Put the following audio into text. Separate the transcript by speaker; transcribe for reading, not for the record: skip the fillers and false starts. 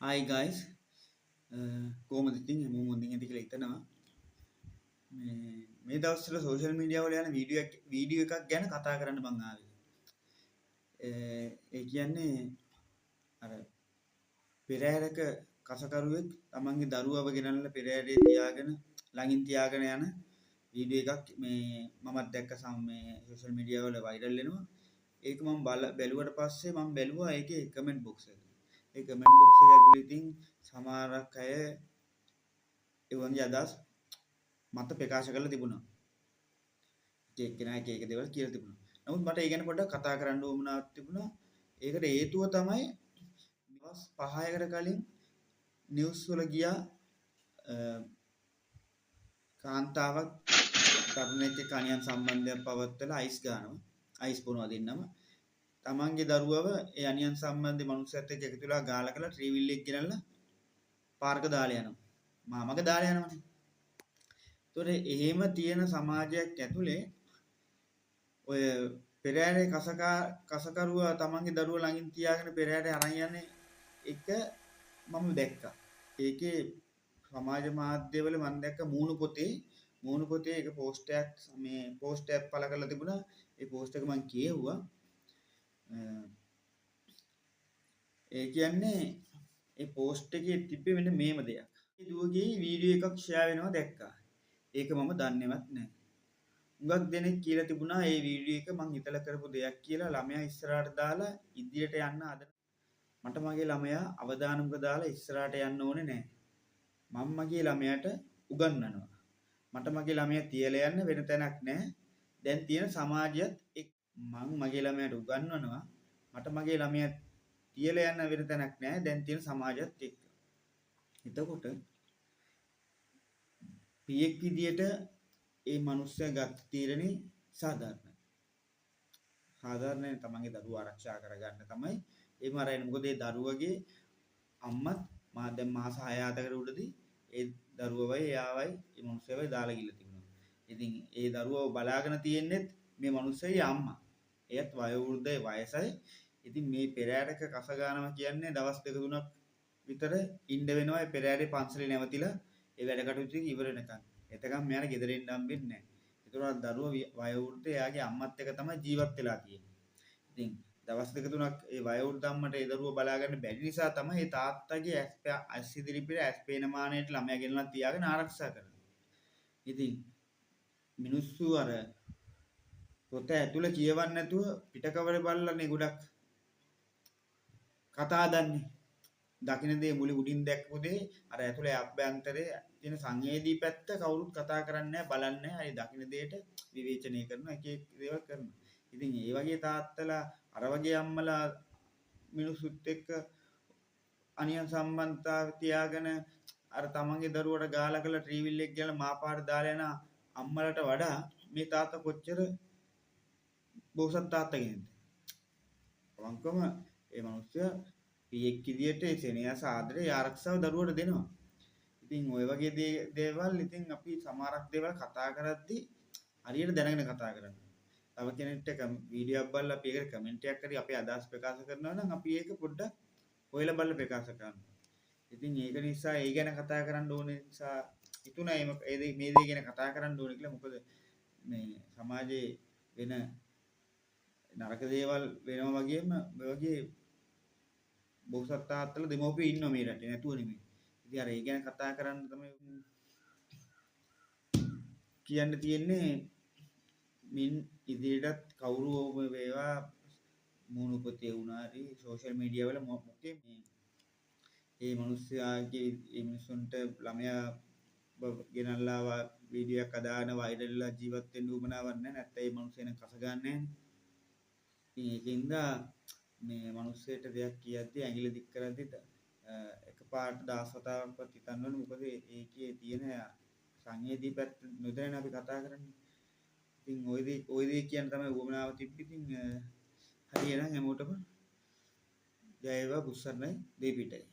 Speaker 1: Hi guys, කොහොමද ඉතින් හැමෝම හොඳින් ඇති කියලා හිතනවා. මේ දවස්වල සෝෂල් මීඩියා වල යන වීඩියෝ එකක් ගැන කතා කරන්න මං ආවේ. ඒ කියන්නේ අර පෙරහැරක කසකරුවෙක් තමන්ගේ දරුවව ගෙනල්ලා පෙරහැරේ තියාගෙන ළඟින් තියාගෙන යන වීඩියෝ එකක් මමත් දැක්ක මේ සෝෂල් මීඩියා වල වෛරල් වෙනවා. ඒක මම බැලුවට පස්සේ මම බැලුවා ඒකේ කමෙන්ට් බොක්ස් එක. ඒ කමෙන්ට් බොක්ස් එක ඇතුලේ ඉතින් සමහරක් අය ඒ වගේ අදහස් මත ප්‍රකාශ කරලා තිබුණා. එක එක්කෙනා එක එක දේවල් කියලා තිබුණා. නමුත් මට ඒ ගැන පොඩ්ඩක් කතා කරන්න උවමනාවක් තිබුණා. ඒකට හේතුව තමයි දවස් 5කට කලින් නිවුස් වල ගියා කාන්තාවක් තරුණයෙක් එක්ක අනියම් සම්බන්ධයක් පවත්වලා අයිස් ගන්නවා. අයිස් බොනවා දෙන්නම. තමන්ගේ දරුවව ඒ අනියම් සම්බන්ධ මනුස්සයත් එක්ක එකතු වෙලා ගාලා කරලා ට්‍රීවිල් එක ගෙනල්ලා පාර්ක දාලා යනවා. මාමක දාලා යනවනේ. ඒතොර එහෙම තියෙන සමාජයක් ඇතුලේ ඔය පෙරහැරේ කසකරුවා තමන්ගේ දරුවා ළඟින් තියාගෙන පෙරහැරේ අරන් යන්නේ එක මම දැක්කා. ඒකේ සමාජ මාධ්‍යවල මම දැක්ක මූණු පොතේ එක පෝස්ට් එකක් පළ කරලා තිබුණා. ඒ පෝස්ට් එක මම කියෙව්වා. ඒ කියන්නේ ඒ පෝස්ට් එකේ තිබ්බේ මෙන්න මේම දෙයක්. ඒ දුවගේ වීඩියෝ එකක් ෂෙයා වෙනවා දැක්කා. ඒක මම දන්නේවත් නැහැ. හුඟක් දෙනෙක් කියලා තිබුණා මේ වීඩියෝ එක මං හිතලා කරපු දෙයක් කියලා ළමයා ඉස්සරහට දාලා ඉදිරියට යන්න හදන. මට මගේ ළමයා අවදානමක දාලා ඉස්සරහට යන්න ඕනේ නැහැ. මම මගේ ළමයාට උගන්වනවා. මට මගේ ළමයා තියලා යන්න වෙන තැනක් නැහැ. දැන් තියෙන සමාජයත් මං මගේ ළමයාට උගන්වනවා. මට මගේ ළමයා තියලා යන්න වෙන තැනක් නැහැ. දැන් තියෙන සමාජයත් එක්ක. එතකොට පියෙක් විදියට ඒ මනුස්සයා ගත් තීරණේ සාධාරණයි. සාධාරණයි තමන්ගේ දරුවා ආරක්ෂා කරගන්න තමයි ඒ මරන්නේ. මොකද ඒ දරුවගේ අම්මත් දැන් මාස 6-7කට උඩදී ඒ දරුවවයි එයාවයි ඒ මනුස්සයවයි දාලා ගිහලා තිබුණා. ඉතින් ඒ දරුවව බලාගෙන තියෙන්නෙත් මේ මනුස්සයයි අම්මා. එයත් වයෝවෘද්ධයි වයසයි. ඉතින් මේ පෙරහැරක කස ගන්නවා කියන්නේ දවස් 2-3ක් විතර ඉන්න වෙනවා. ඒ පෙරහැරේ පන්සලේ නැවතිලා ඒ වැඩ කටයුතු ඉවර වෙනකන්. එතකම් මෙයාට ගෙදර එන්න හම්බෙන්නේ නැහැ. ඒතකොට දරුවා වයෝවෘද්ධ එයාගේ අම්මත් එක්ක තමයි ජීවත් වෙලා තියෙන්නේ. ඉතින් දවස් දෙක තුනක් ඒ වයෝවෘද්ධ අම්මට ඒ දරුවා බලා ගන්න බැරි නිසා තමයි ඒ තාත්තගේ ඇස් ඉදිරිපිට ඇස් පේන මානෙට ළමයා ගෙනලා තියාගෙන ආරක්ෂා කරන්නේ. ඉතින් මිනිස්සු අර පොත ඇතුළේ කියවන්නේ නැතුව පිටකවර බලලානේ ගොඩක් කතා දන්නේ. දකින්න දේ මුලි උඩින් දැක්කු දේ අර ඇතුලේ අභ්‍යන්තරයේ තියෙන සංවේදී පැත්ත කවුරුත් කතා කරන්නේ නැහැ බලන්නේ නැහැ. අය දකින්න දේට විවේචනය කරනවා එක එක දේවල් කරනවා. ඉතින් ඒ වගේ තාත්තලා අර වගේ අම්මලා මිනිසුත් එක්ක අනියම් සම්බන්ධතාව තියාගෙන අර තමන්ගේ දරුවට ගාලා කරලා ට්‍රීවිල් එක ගාලා මාපාර දාලා යන අම්මලට වඩා මේ තාත්තා කොච්චර බෝසත් තාත්තා කෙනෙක්ද? අවංකවම ඒ මිනිස්සයා පියෙක් විදියට ඒ සෙනෙහස ආදරේ ආරක්ෂාව දරුවට දෙනවා. ඉතින් ওই වගේ දේවල් ඉතින් අපි සමහරක් දේවල් කතා කරද්දී හරියට දැනගෙන කතා කරන්න. තව කෙනෙක්ට වීඩියෝක් බලලා අපි ඒකට කමෙන්ට් එකක් හරි අපේ අදහස් ප්‍රකාශ කරනවා නම් අපි ඒක පොඩ්ඩක් හොයලා බලලා ප්‍රකාශ කරන්න. ඉතින් ඒක නිසා ඒ ගැන කතා කරන්න ඕනේ නිසා හිතුණා මේ දේ ගැන කතා කරන්න ඕනේ කියලා. මොකද මේ සමාජයේ වෙන නරක දේවල් වෙනවා වගේම මේ වගේ බෝසත් තාත්තලා දෙමව්පියෝ ඉන්නවා මේ රටේ නැතුව නෙමෙයි. ඉතින් අර ඒ ගැන කතා කරන්න තමයි කියන්න තියෙන්නේ. මින් ඉදිරියටත් කවුරු වේවා මූණු පොතේ වුණා හරි සෝෂල් මීඩියා වල මොකේ මේ මිනිස්සයාගේ මේ මිනිසුන්ට ළමයා ගෙනල්ලා වීඩියෝ එකක් අදාන වෛරල්ලා ජීවත් වෙන්න උවමනාවක් නැහැ. නැත්නම් මේ මිනිස්සෙන් කස ගන්න නැහැ. ඉතින් ඒකින්ද මේ මිනිස්සෙට දෙයක් කියද්දී ඇඟිලි දික් කරද්දී එකපාරට 10 වතාවක්වත් හිතන්න ඕනේ. මොකද ඒකේ තියෙන සංවේදී පැත්ත නොදැන අපි කතා කරන්නේ. ඉතින් ওই දේ කියන තමයි උවමනාව තිබ්බි. ඉතින් හරියනම් හැමෝටම ජය වේවා. බුස්සන්නයි දෙපිටයි.